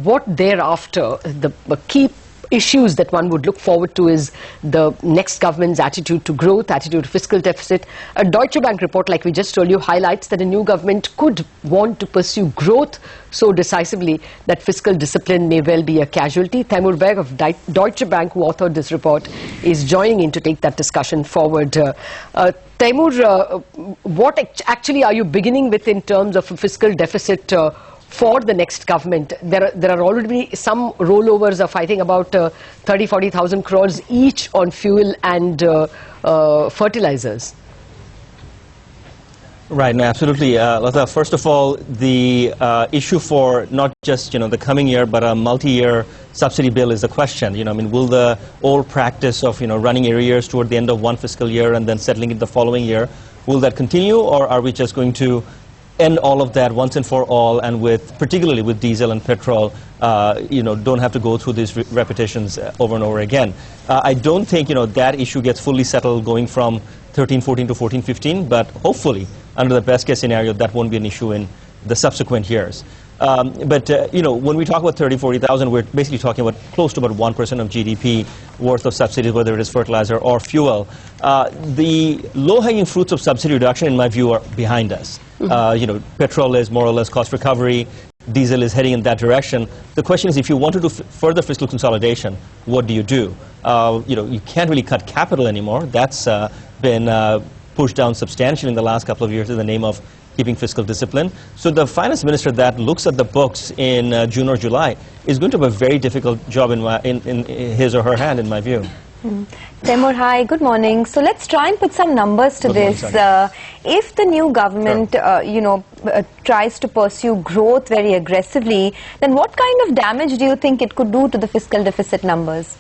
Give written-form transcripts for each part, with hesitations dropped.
what thereafter, the key issues that one would look forward to is the next government's attitude to growth, attitude to fiscal deficit. A Deutsche Bank report, like we just told you, highlights that a new government could want to pursue growth so decisively that fiscal discipline may well be a casualty. Taimur Baig of Deutsche Bank, who authored this report, is joining in to take that discussion forward. Taimur, what actually are you beginning with in terms of a fiscal deficit for the next government? There are already some rollovers of, I think, about 30,000-40,000 crores each on fuel and fertilizers. Right, no, absolutely. Lata, first of all, the issue for not just the coming year, but a multi-year subsidy bill is the question. I mean, will the old practice of running arrears toward the end of one fiscal year and then settling it the following year, will that continue, or are we just going to end all of that once and for all, and particularly with diesel and petrol, don't have to go through these repetitions over and over again? I don't think that issue gets fully settled going from 13-14 to 14-15, but hopefully, under the best case scenario, that won't be an issue in the subsequent years. But when we talk about 30,000-40,000, we're basically talking about close to about 1% of GDP worth of subsidies, whether it is fertilizer or fuel. The low-hanging fruits of subsidy reduction, in my view, are behind us. Petrol is more or less cost recovery. Diesel is heading in that direction. The question is, if you want to do further fiscal consolidation, what do? You can't really cut capital anymore. That's been pushed down substantially in the last couple of years in the name of keeping fiscal discipline. So the finance minister that looks at the books in June or July is going to have a very difficult job in his or her hand, in my view. Taimur, hi, good morning. So let's try and put some numbers to this. If the new government, tries to pursue growth very aggressively, then what kind of damage do you think it could do to the fiscal deficit numbers?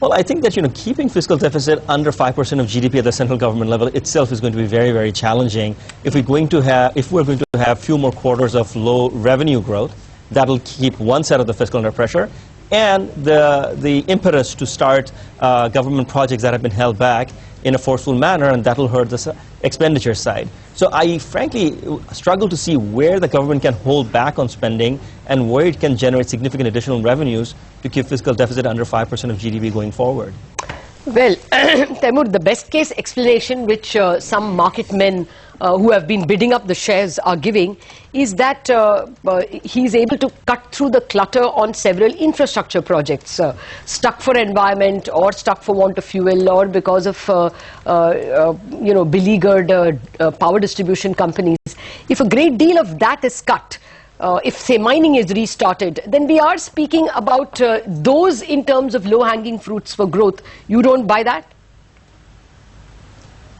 Well, I think that keeping fiscal deficit under 5% of GDP at the central government level itself is going to be very, very challenging. If we're going to have few more quarters of low revenue growth, that'll keep one side of the fiscal under pressure, and the impetus to start government projects that have been held back in a forceful manner, and that'll hurt the expenditure side. So I frankly struggle to see where the government can hold back on spending and where it can generate significant additional revenues to keep fiscal deficit under 5% of GDP going forward. Well, Taimur, the best case explanation which some market men who have been bidding up the shares are giving is that he's able to cut through the clutter on several infrastructure projects, stuck for environment or stuck for want of fuel or because of beleaguered power distribution companies. If a great deal of that is cut, if, say, mining is restarted, then we are speaking about those in terms of low-hanging fruits for growth. You don't buy that?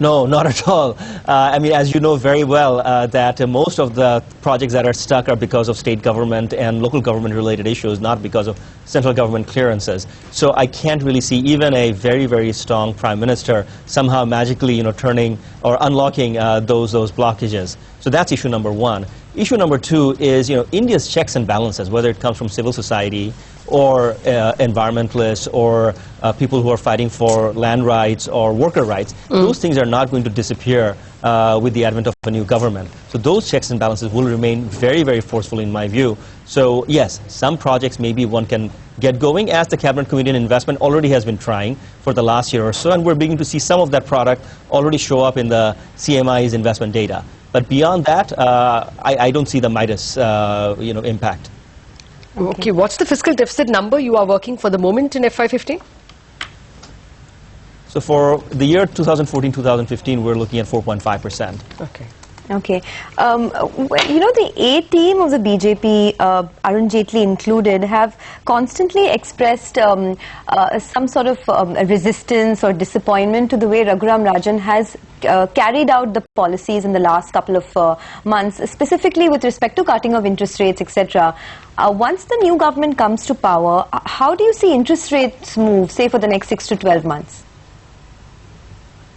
No, not at all. I mean, as you know very well, that most of the projects that are stuck are because of state government and local government related issues, not because of central government clearances. So I can't really see even a very, very strong prime minister somehow magically, turning or unlocking those blockages. So that's issue number one. Issue number two is, India's checks and balances, whether it comes from civil society or environmentalists or people who are fighting for land rights or worker rights, those things are not going to disappear with the advent of a new government. So those checks and balances will remain very, very forceful in my view. So yes, some projects maybe one can get going, as the Cabinet Committee on Investment already has been trying for the last year or so, and we're beginning to see some of that product already show up in the CMI's investment data. But beyond that, I don't see the Midas impact. Okay, what's the fiscal deficit number you are working for the moment in FY15? So for the year 2014-2015, we're looking at 4.5%. Okay. Okay. The A team of the BJP, Arun Jaitley included, have constantly expressed some sort of resistance or disappointment to the way Raghuram Rajan has carried out the policies in the last couple of months, specifically with respect to cutting of interest rates, etc. Once the new government comes to power, how do you see interest rates move, say, for the next 6 to 12 months?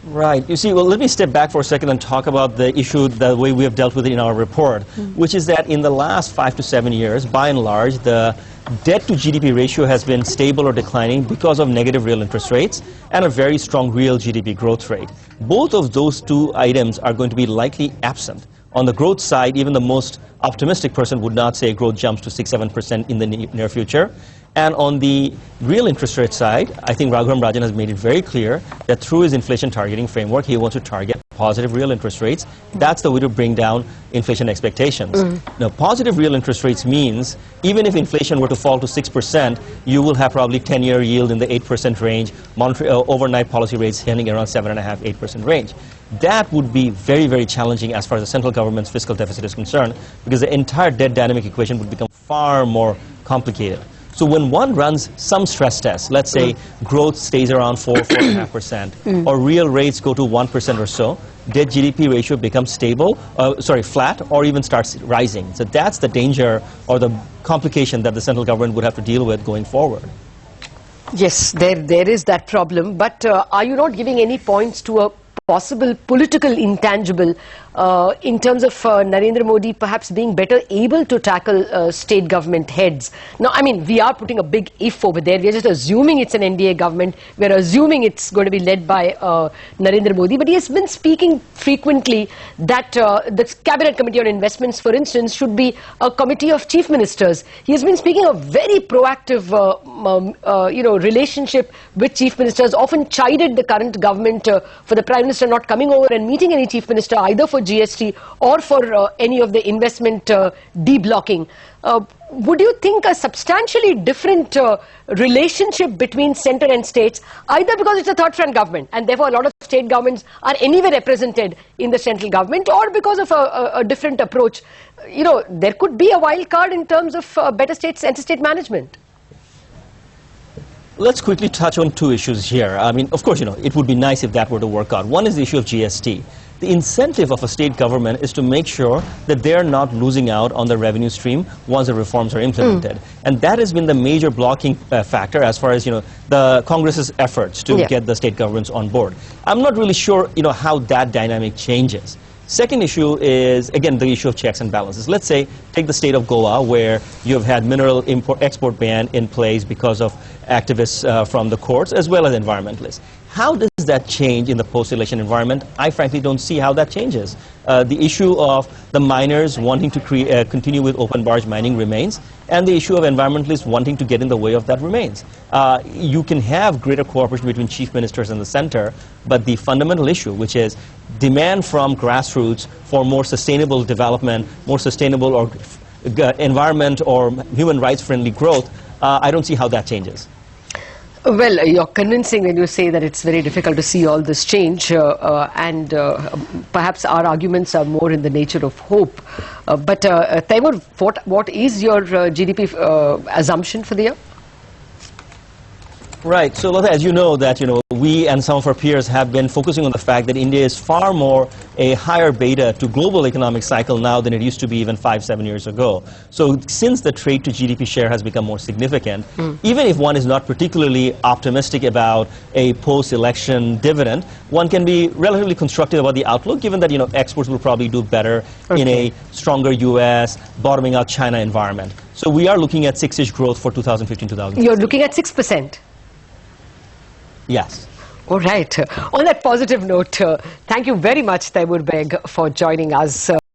Right. You see, well, let me step back for a second and talk about the issue, the way we have dealt with it in our report, which is that in the last 5 to 7 years, by and large, the debt to GDP ratio has been stable or declining because of negative real interest rates and a very strong real GDP growth rate. Both of those two items are going to be likely absent On the growth side, even the most optimistic person would not say growth jumps to 6-7% in the near future. And on the real interest rate side, I think Raghuram Rajan has made it very clear that through his inflation targeting framework, he wants to target positive real interest rates. That's the way to bring down inflation expectations. Now, positive real interest rates means even if inflation were to fall to 6%, you will have probably 10-year yield in the 8% range, overnight policy rates hitting around 7.5–8% range. That would be very, very challenging as far as the central government's fiscal deficit is concerned, because the entire debt dynamic equation would become far more complicated. So when one runs some stress tests, let's say growth stays around 4–4.5%, or real rates go to 1% or so, debt GDP ratio becomes flat, or even starts rising. So that's the danger or the complication that the central government would have to deal with going forward. Yes, there is that problem. But are you not giving any points to a possible political intangible in terms of Narendra Modi perhaps being better able to tackle state government heads? Now, I mean, we are putting a big if over there. We are just assuming it's an NDA government. We are assuming it's going to be led by Narendra Modi. But he has been speaking frequently that the Cabinet Committee on Investments, for instance, should be a committee of chief ministers. He has been speaking a very proactive relationship with chief ministers, often chided the current government for the Prime Minister not coming over and meeting any chief minister, either for GST or for any of the investment deblocking. Would you think a substantially different relationship between centre and states, either because it's a third front government and therefore a lot of state governments are anyway represented in the central government, or because of a different approach? You know, there could be a wild card in terms of better state management. Let's quickly touch on two issues here. I mean, of course, it would be nice if that were to work out. One is the issue of GST. The incentive of a state government is to make sure that they're not losing out on the revenue stream once the reforms are implemented. And that has been the major blocking factor as far as, the Congress's efforts to get the state governments on board. I'm not really sure, how that dynamic changes. Second issue is, again, the issue of checks and balances. Let's say, take the state of Goa, where you have had mineral export ban in place because of activists from the courts as well as environmentalists. How does that change in the post-election environment? I frankly don't see how that changes. The issue of the miners wanting to continue with open barge mining remains, and the issue of environmentalists wanting to get in the way of that remains. You can have greater cooperation between chief ministers and the center, but the fundamental issue, which is demand from grassroots for more sustainable development, more sustainable or environment or human rights friendly growth, I don't see how that changes. Well, you're convincing when you say that it's very difficult to see all this change, and perhaps our arguments are more in the nature of hope. But Taimur, what is your GDP assumption for the year? Right. So, Lata, as you know, that we and some of our peers have been focusing on the fact that India is far more a higher beta to global economic cycle now than it used to be even 5–7 years ago. So, since the trade to GDP share has become more significant, even if one is not particularly optimistic about a post-election dividend, one can be relatively constructive about the outlook, given that exports will probably do better in a stronger U.S., bottoming out China environment. So, we are looking at 6-ish growth for 2015–2016. You're looking at 6%. Yes. All right. On that positive note, thank you very much, Taimur Beg, for joining us.